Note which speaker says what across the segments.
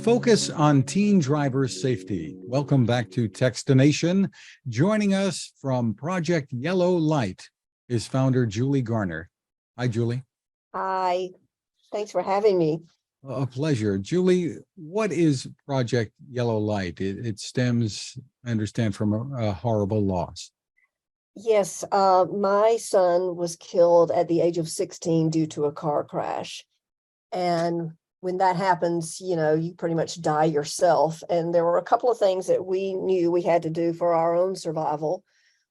Speaker 1: focus on teen driver safety. Welcome back to Techstination. Joining us from Project Yellow Light is founder Julie Garner. Hi, Julie.
Speaker 2: Hi, thanks for having me.
Speaker 1: A pleasure. Julie, what is Project Yellow Light? It stems, I understand, from a horrible loss.
Speaker 2: Yes, my son was killed at the age of 16 due to a car crash. And when that happens, you pretty much die yourself. And there were a couple of things that we knew we had to do for our own survival.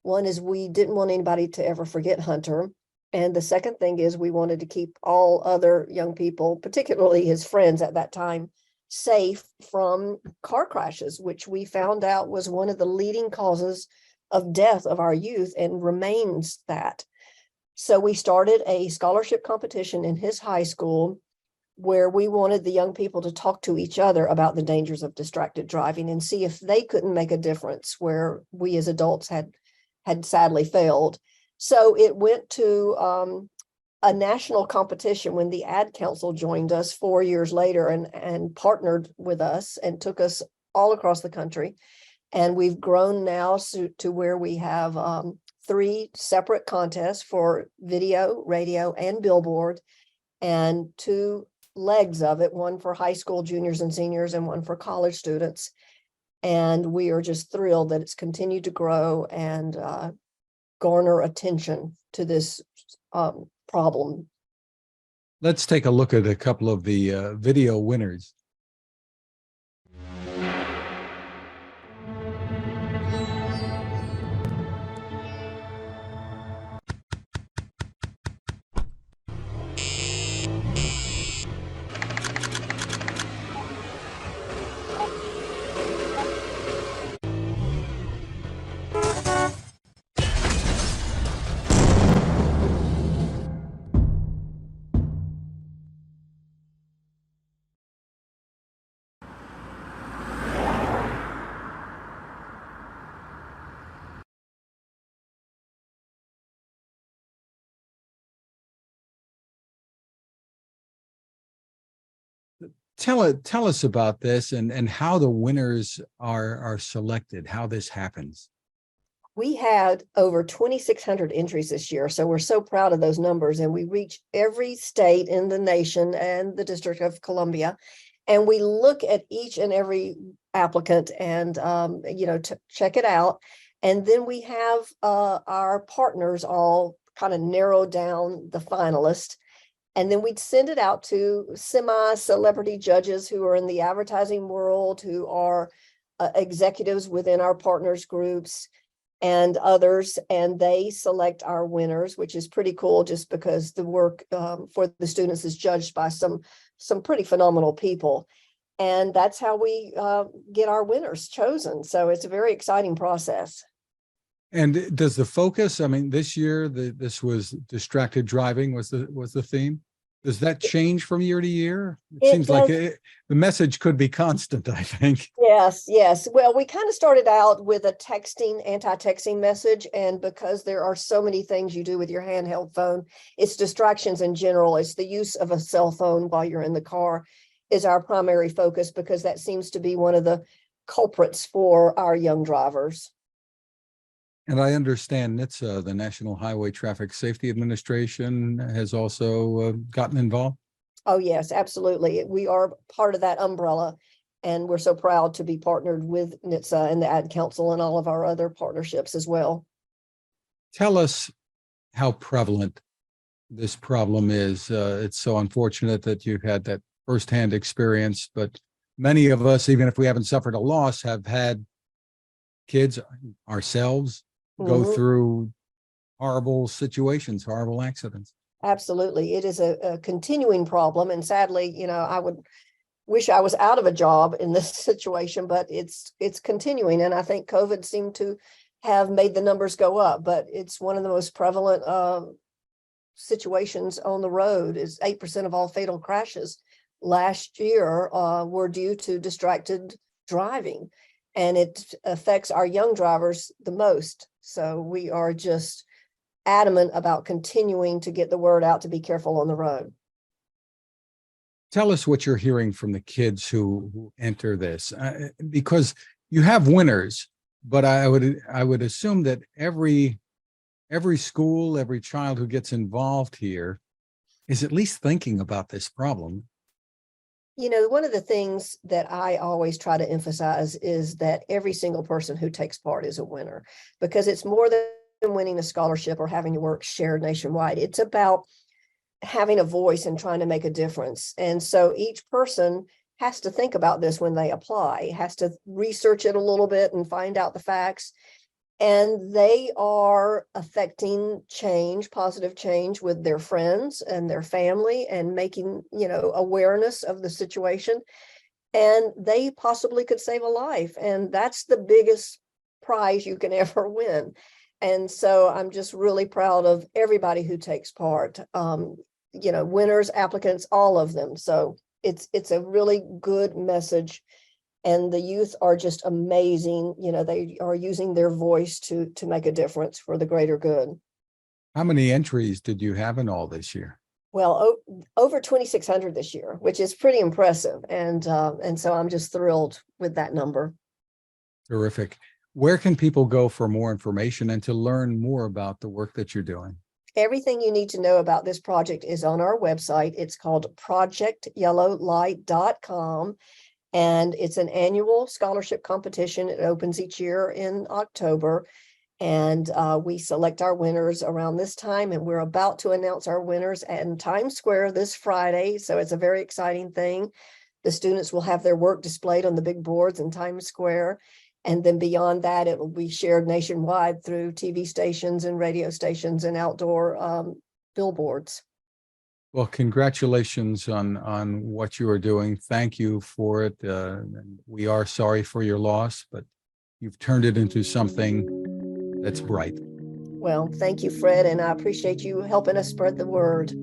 Speaker 2: One is we didn't want anybody to ever forget Hunter. And the second thing is we wanted to keep all other young people, particularly his friends at that time, safe from car crashes, which we found out was one of the leading causes of death of our youth and remains that. So we started a scholarship competition in his high school where we wanted the young people to talk to each other about the dangers of distracted driving and see if they couldn't make a difference where we as adults had sadly failed. So it went to a national competition when the Ad Council joined us 4 years later and partnered with us and took us all across the country. And we've grown now to where we have 3 separate contests for video, radio, and billboard, and 2 legs of it, one for high school juniors and seniors and one for college students. And we are just thrilled that it's continued to grow and garner attention to this problem.
Speaker 1: Let's take a look at a couple of the video winners. Tell us about this and how the winners are selected, how this happens.
Speaker 2: We had over 2,600 entries this year, so we're so proud of those numbers. And we reach every state in the nation and the District of Columbia, and we look at each and every applicant and check it out. And then we have our partners all kind of narrow down the finalists. And then we'd send it out to semi-celebrity judges who are in the advertising world, who are executives within our partners groups and others, and they select our winners, which is pretty cool just because the work for the students is judged by some pretty phenomenal people. And that's how we get our winners chosen. So it's a very exciting process.
Speaker 1: And does the focus, I mean, this year, this was distracted driving was the theme. Does that change from year to year? It seems like the message could be constant, I think.
Speaker 2: Yes. Well, we kind of started out with a anti-texting message. And because there are so many things you do with your handheld phone, it's distractions in general. It's the use of a cell phone while you're in the car is our primary focus, because that seems to be one of the culprits for our young drivers.
Speaker 1: And I understand NHTSA, the National Highway Traffic Safety Administration, has also gotten involved.
Speaker 2: Oh, yes, absolutely. We are part of that umbrella, and we're so proud to be partnered with NHTSA and the Ad Council and all of our other partnerships as well.
Speaker 1: Tell us how prevalent this problem is. It's so unfortunate that you've had that firsthand experience, but many of us, even if we haven't suffered a loss, have had kids ourselves go through horrible situations, horrible accidents.
Speaker 2: Absolutely. It is a continuing problem. And sadly, I would wish I was out of a job in this situation, but it's continuing. And I think COVID seemed to have made the numbers go up, but it's one of the most prevalent situations on the road. Is 8% of all fatal crashes last year were due to distracted driving. And it affects our young drivers the most. So we are just adamant about continuing to get the word out to be careful on the road.
Speaker 1: tell us what you're hearing from the kids who enter this, because you have winners, but I would assume that every school, every child who gets involved here is at least thinking about this problem.
Speaker 2: You know, one of the things that I always try to emphasize is that every single person who takes part is a winner, because it's more than winning a scholarship or having your work shared nationwide. It's about having a voice and trying to make a difference. And so each person has to think about this when they apply, has to research it a little bit and find out the facts. And they are affecting change, positive change with their friends and their family, and making, awareness of the situation. And they possibly could save a life. And that's the biggest prize you can ever win. And so I'm just really proud of everybody who takes part, winners, applicants, all of them. So it's a really good message. And the youth are just amazing. They are using their voice to make a difference for the greater good.
Speaker 1: How many entries did you have in all this year?
Speaker 2: Well, over 2,600 this year, which is pretty impressive. And so I'm just thrilled with that number.
Speaker 1: Terrific. Where can people go for more information and to learn more about the work that you're doing?
Speaker 2: Everything you need to know about this project is on our website. It's called projectyellowlight.com. And it's an annual scholarship competition. It opens each year in October. And we select our winners around this time. And we're about to announce our winners in Times Square this Friday. So it's a very exciting thing. The students will have their work displayed on the big boards in Times Square. And then beyond that, it will be shared nationwide through TV stations and radio stations and outdoor billboards.
Speaker 1: Well, congratulations on what you are doing. Thank you for it. We are sorry for your loss, but you've turned it into something that's bright.
Speaker 2: Well, thank you, Fred, and I appreciate you helping us spread the word.